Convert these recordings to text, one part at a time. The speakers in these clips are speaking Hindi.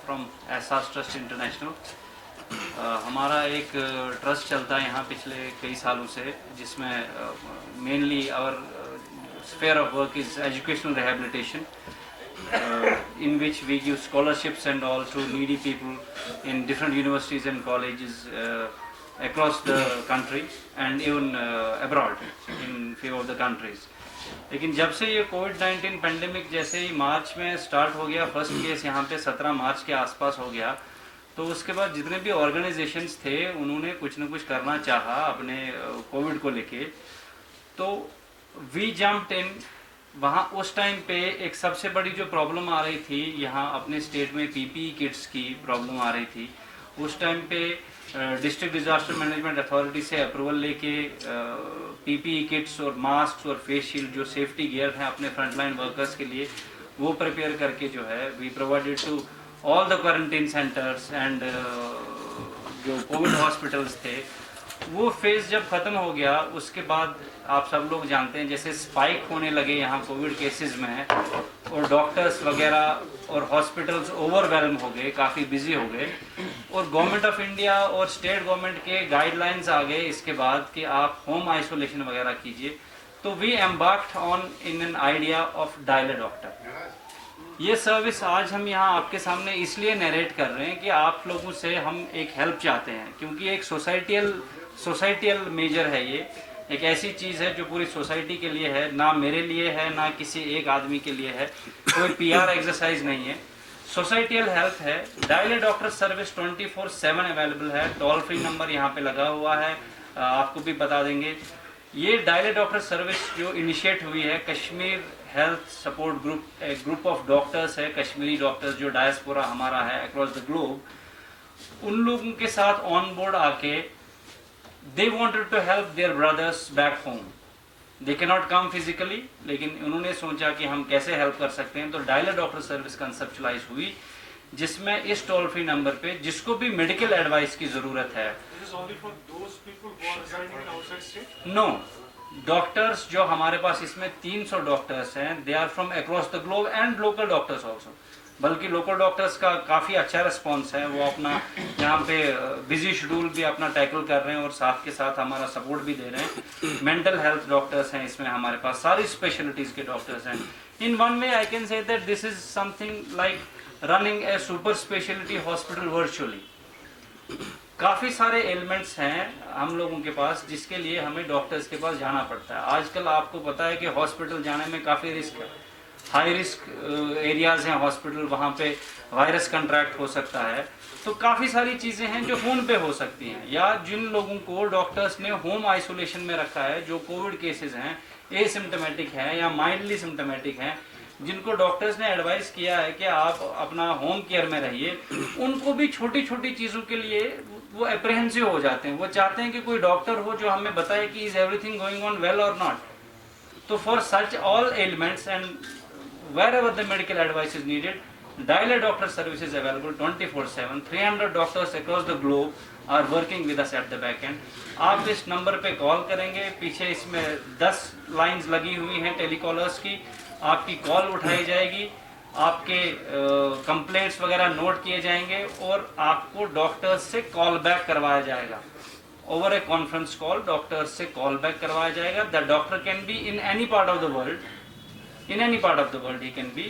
फ्रॉम एहसास ट्रस्ट इंटरनेशनल। हमारा एक ट्रस्ट चलता है यहाँ पिछले कई सालों से, जिसमें mainly our sphere of work is educational rehabilitation, in which we give scholarships and all to needy people in different universities and colleges across the country and even abroad in few of the countries. लेकिन जब से ये कोविड-19 पेंडेमिक जैसे ही मार्च में स्टार्ट हो गया, फर्स्ट केस यहाँ पे 17 मार्च के आसपास हो गया, तो उसके बाद जितने भी ऑर्गेनाइजेशंस थे उन्होंने कुछ न कुछ करना चाहा अपने कोविड को लेके, तो वी जम्प्ड इन। वहाँ उस टाइम पे एक सबसे बड़ी जो प्रॉब्लम आ रही थी यहाँ अपने स्टेट में, पीपीई किट्स की प्रॉब्लम आ रही थी। उस टाइम पे डिस्ट्रिक्ट डिजास्टर मैनेजमेंट अथॉरिटी से अप्रूवल लेके पीपीई किट्स और मास्क और फेस शील्ड जो सेफ्टी गियर हैं अपने फ्रंटलाइन वर्कर्स के लिए, वो प्रिपेयर करके जो है we provided to all the quarantine centres and जो कोविड हॉस्पिटल्स थे। वो फेज जब ख़त्म हो गया उसके बाद आप सब लोग जानते हैं जैसे स्पाइक होने लगे यहाँ कोविड केसेस में, और डॉक्टर्स वगैरह और हॉस्पिटल्स ओवरवेलम हो गए, काफ़ी बिजी हो गए, और गवर्नमेंट ऑफ इंडिया और स्टेट गवर्नमेंट के गाइडलाइंस आ गए इसके बाद कि आप होम आइसोलेशन वगैरह कीजिए। तो we embarked on in an idea of dial a doctor. ये सर्विस आज हम यहाँ आपके सामने इसलिए नरेट कर रहे हैं कि आप लोगों से हम एक हेल्प चाहते हैं, क्योंकि एक सोसाइटियल मेजर है। ये एक ऐसी चीज़ है जो पूरी सोसाइटी के लिए है, ना मेरे लिए है ना किसी एक आदमी के लिए है, कोई पीआर एक्सरसाइज नहीं है, सोसाइटियल हेल्थ है। Dial a doctor service 24/7 available है, टोल फ्री नंबर यहाँ पे लगा हुआ है, आपको भी बता देंगे। ये डायल अ डॉक्टर सर्विस जो इनिशिएट हुई है कश्मीर हेल्थ सपोर्ट ग्रुप, एक ग्रुप ऑफ डॉक्टर्स है, कश्मीरी डॉक्टर्स जो डायस्पोरा हमारा है अक्रॉस द ग्लोब, उन लोगों के साथ ऑन बोर्ड आके they wanted to help their brothers back home. They cannot come physically, लेकिन उन्होंने सोचा कि हम कैसे हेल्प कर सकते हैं, तो dial a doctor service conceptualise हुई, जिसमें इस टोल फ्री नंबर पे जिसको भी मेडिकल एडवाइस की जरूरत है, नो डॉक्टर्स जो हमारे पास इसमें 300 डॉक्टर्स हैं, they are from across the globe and local doctors also. बल्कि लोकल डॉक्टर्स का काफ़ी अच्छा रिस्पॉन्स है, वो अपना यहाँ पे बिजी शेड्यूल भी अपना टैकल कर रहे हैं और साथ के साथ हमारा सपोर्ट भी दे रहे हैं। मेंटल हेल्थ डॉक्टर्स हैं इसमें, हमारे पास सारी स्पेशलिटीज़ के डॉक्टर्स हैं। In one way I can say that this is something like running A super speciality hospital virtually. काफ़ी सारे एलिमेंट्स हैं हम लोगों के पास जिसके लिए हमें डॉक्टर्स के पास जाना पड़ता है। आजकल आपको पता है कि हॉस्पिटल जाने में काफ़ी रिस्क है, हाई रिस्क एरियाज हैं हॉस्पिटल, वहाँ पे वायरस कंट्रैक्ट हो सकता है। तो काफ़ी सारी चीज़ें हैं जो फ़ोन पे हो सकती हैं, या जिन लोगों को डॉक्टर्स ने होम आइसोलेशन में रखा है, जो कोविड केसेस हैं, एसिम्टोमेटिक हैं या माइल्डली सिम्टोमेटिक हैं, जिनको डॉक्टर्स ने एडवाइस किया है कि आप अपना होम केयर में रहिए, उनको भी छोटी छोटी चीज़ों के लिए वो अप्रहेंसिव हो जाते हैं। वो चाहते हैं कि कोई डॉक्टर हो जो हमें बताए कि is everything going on well और नॉट। तो for such all elements and wherever the medical advice is needed, dial a doctor service is available 24/7. 300 doctors across the globe are working with us at the back end. आप इस नंबर पे कॉल करेंगे, पीछे इसमें 10 लाइंस लगी हुई हैं टेलीकॉलर्स की, आपकी कॉल उठाई जाएगी, आपके कंप्लेंट्स वगैरह नोट किए जाएंगे और आपको डॉक्टर्स से कॉल बैक करवाया जाएगा। ओवर ए कॉन्फ्रेंस कॉल डॉक्टर्स से कॉल बैक करवाया जाएगा। The doctor can be in any part of the world, in any part of the world he can be.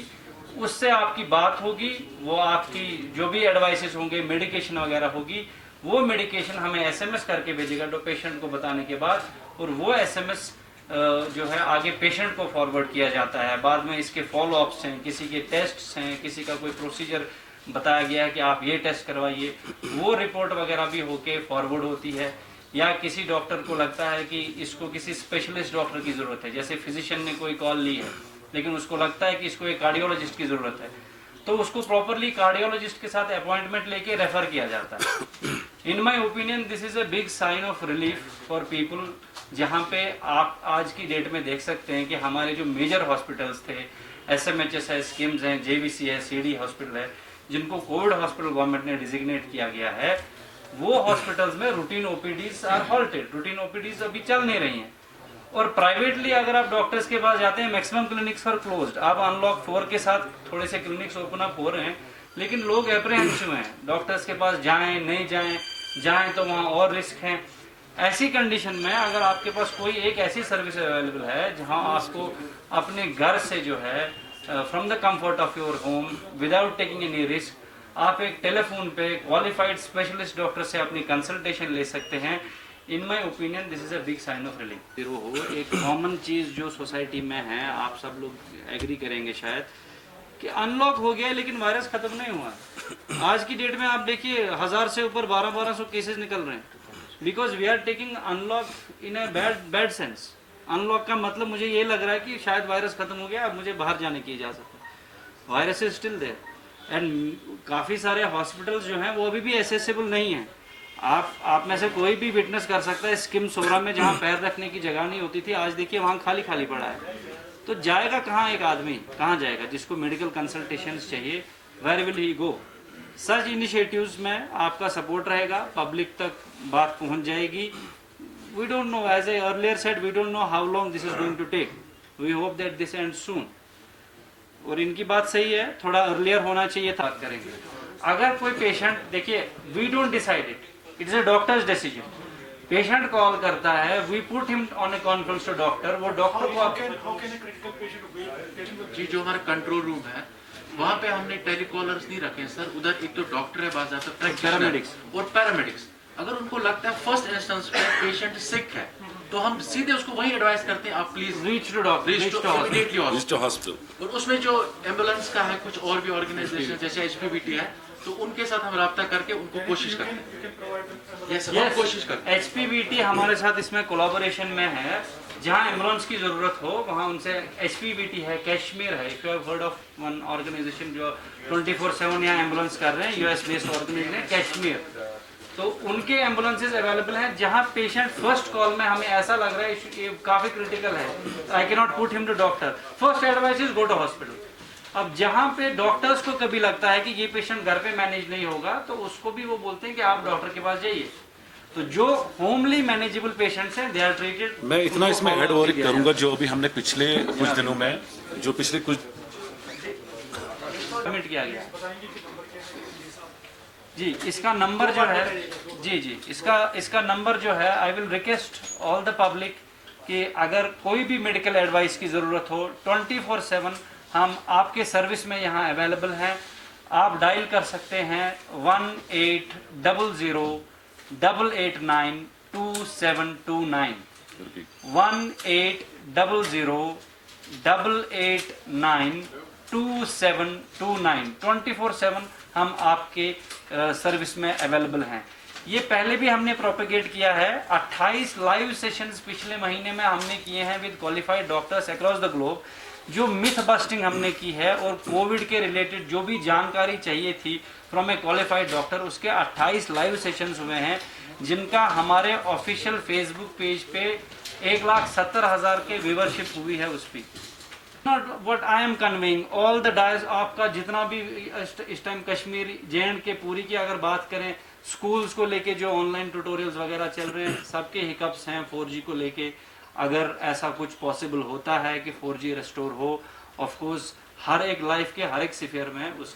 उससे आपकी बात होगी, वो आपकी जो भी एडवाइसेस होंगे, मेडिकेशन वगैरह होगी, वो मेडिकेशन हमें एसएमएस करके भेजेगा तो पेशेंट को बताने के बाद, और वो एसएमएस जो है आगे पेशेंट को फॉरवर्ड किया जाता है। बाद में इसके फॉलो अप्स हैं, किसी के टेस्ट्स हैं, किसी का कोई प्रोसीजर बताया गया है कि आप ये टेस्ट करवाइए, वो रिपोर्ट वगैरह भी होके फॉरवर्ड होती है। या किसी डॉक्टर को लगता है कि इसको किसी स्पेशलिस्ट डॉक्टर की ज़रूरत है, जैसे फिजिशियन ने कोई कॉल ली है लेकिन उसको लगता है कि इसको एक कार्डियोलॉजिस्ट की ज़रूरत है, तो उसको प्रॉपरली कार्डियोलॉजिस्ट के साथ अपॉइंटमेंट लेके रेफर किया जाता है। In my opinion this is a big sign of relief for people, जहाँ पे आप आज की डेट में देख सकते हैं कि हमारे जो मेजर हॉस्पिटल्स थे, SMHS है, स्किम्स हैं, JVC है, CD हॉस्पिटल है, जिनको कोविड हॉस्पिटल गवर्नमेंट ने डिजिग्नेट किया गया है, वो हॉस्पिटल्स में routine OPDs are halted. Routine OPDs अभी चल नहीं रही हैं और प्राइवेटली अगर आप डॉक्टर्स के पास जाते हैं, मैक्सिमम क्लिनिक्स आर क्लोज्ड। अब अनलॉक 4 के साथ थोड़े से क्लिनिक्स ओपन अप हो रहे हैं, लेकिन लोग एप्रीहेंसिव हैं, डॉक्टर्स के पास जाएं नहीं जाएं, जाएं तो वहाँ और रिस्क हैं। ऐसी कंडीशन में अगर आपके पास कोई एक ऐसी सर्विस अवेलेबल है जहाँ आपको अपने घर से जो है from the comfort of your home without taking any risk, आप एक टेलीफोन पे क्वालिफाइड स्पेशलिस्ट डॉक्टर से अपनी कंसल्टेशन ले सकते हैं। In my opinion this is a big sign of relief. हो एक कॉमन चीज़ जो सोसाइटी में है, आप सब लोग एग्री करेंगे शायद, कि अनलॉक हो गया लेकिन वायरस खत्म नहीं हुआ। आज की डेट में आप देखिए 1000 से ऊपर 1200 केसेस निकल रहे हैं, because we are taking unlock in a bad sense. Unlock का मतलब मुझे ये लग रहा है कि शायद वायरस खत्म हो गया, अब मुझे बाहर जाने की इजाज़त है। Virus is still there and काफ़ी सारे हॉस्पिटल्स जो हैं वो अभी भी एसेसिबल नहीं हैं। आप में से कोई भी विटनेस कर सकता है, स्किम सोरा में जहाँ पैर रखने की जगह नहीं होती थी, आज देखिए वहाँ खाली खाली पड़ा है। तो जाएगा कहाँ एक आदमी, कहाँ जाएगा? जिसको मेडिकल कंसल्टेशन चाहिए, where will he go? Such initiatives में आपका सपोर्ट रहेगा, पब्लिक तक बात पहुँच जाएगी। We don't know, as a earlier said, we don't know how long this is going to take. We hope that this end soon. और इनकी बात सही है, थोड़ा अर्लियर होना चाहिए था। बात करेंगे अगर कोई पेशेंट, देखिए we don't decide it, it is a doctor's decision. Patient call करता है, we put him on a conference to doctor, वो डॉक्टर को जी जो हमारा कंट्रोल रूम है वहाँ पे हमने टेलीकॉलर्स नहीं रखे हैं सर। उधर एक तो डॉक्टर है, बात आता है पैरामेडिक्स और पैरामेडिक्स। अगर उनको लगता है फर्स्ट इंस्टेंस पे पेशेंट सिक है तो हम सीधे उसको वही एडवाइस करते हैं, आप please reach to doctor, reach to hospital. और उसमें जो एम्बुलेंस का है, कुछ और भी ऑर्गेनाइजेशन जैसे HPVT है, तो उनके साथ हम राब्ता करके उनको कोशिश करते हैं। हम कोशिश करते हैं। HPVT हमारे साथ इसमें कोलैबोरेशन में है। जहाँ एम्बुलेंस की जरूरत हो वहाँ उनसे, HPVT है, कश्मीर है, if you have heard of one organization जो 24/7 यहाँ एम्बुलेंस कर रहे हैं, US बेस्ड ऑर्गेनाइजेशन है कश्मीर। तो उनके एम्बुलेंसेज अवेलेबल हैं जहाँ पेशेंट फर्स्ट कॉल में हमें ऐसा लग रहा है ये काफ़ी क्रिटिकल है, I can not put him to doctor, first advice is go to hospital. अब जहाँ पे डॉक्टर्स को कभी लगता है कि ये पेशेंट घर पे मैनेज नहीं होगा तो उसको भी वो बोलते हैं कि आप डॉक्टर के पास जाइए। तो जो होमली मैनेजेबल पेशेंट्स हैं दे आर ट्रीटेड। मैं इतना इसमें ऐड और करूंगा, जो अभी हमने पिछले कुछ दिनों में जो पिछले कुछ कमिट किया गया जी, इसका नंबर जो है जी इसका नंबर जो है, I will request all the public कि अगर कोई भी मेडिकल एडवाइस की ज़रूरत हो 24/7 हम आपके सर्विस में यहाँ अवेलेबल हैं। आप डायल कर सकते हैं 1800-889-2729 1800-889-2729 24/7 हम आपके सर्विस में अवेलेबल हैं। ये पहले भी हमने प्रोपेगेट किया है। 28 लाइव सेशंस पिछले महीने में हमने किए हैं with qualified doctors across the globe. जो मिथ बस्टिंग हमने की है और कोविड के रिलेटेड जो भी जानकारी चाहिए थी फ्रॉम ए क्वालिफाइड डॉक्टर, उसके 28 लाइव सेशंस हुए हैं, जिनका हमारे ऑफिशियल फेसबुक पेज पे 1,70,000 के व्यूवरशिप हुई है। उस पर not what I am conveying, all the dyes आपका जितना भी इस टाइम कश्मीर JNK के पूरी की अगर बात करें, स्कूल्स को लेके जो ऑनलाइन ट्यूटोरियल्स वगैरह चल रहे हैं, सबके हिकअप्स हैं 4G को लेके। अगर ऐसा कुछ पॉसिबल होता है कि 4G रेस्टोर हो, ऑफ कोर्स हर एक लाइफ के हर एक स्फीयर में उस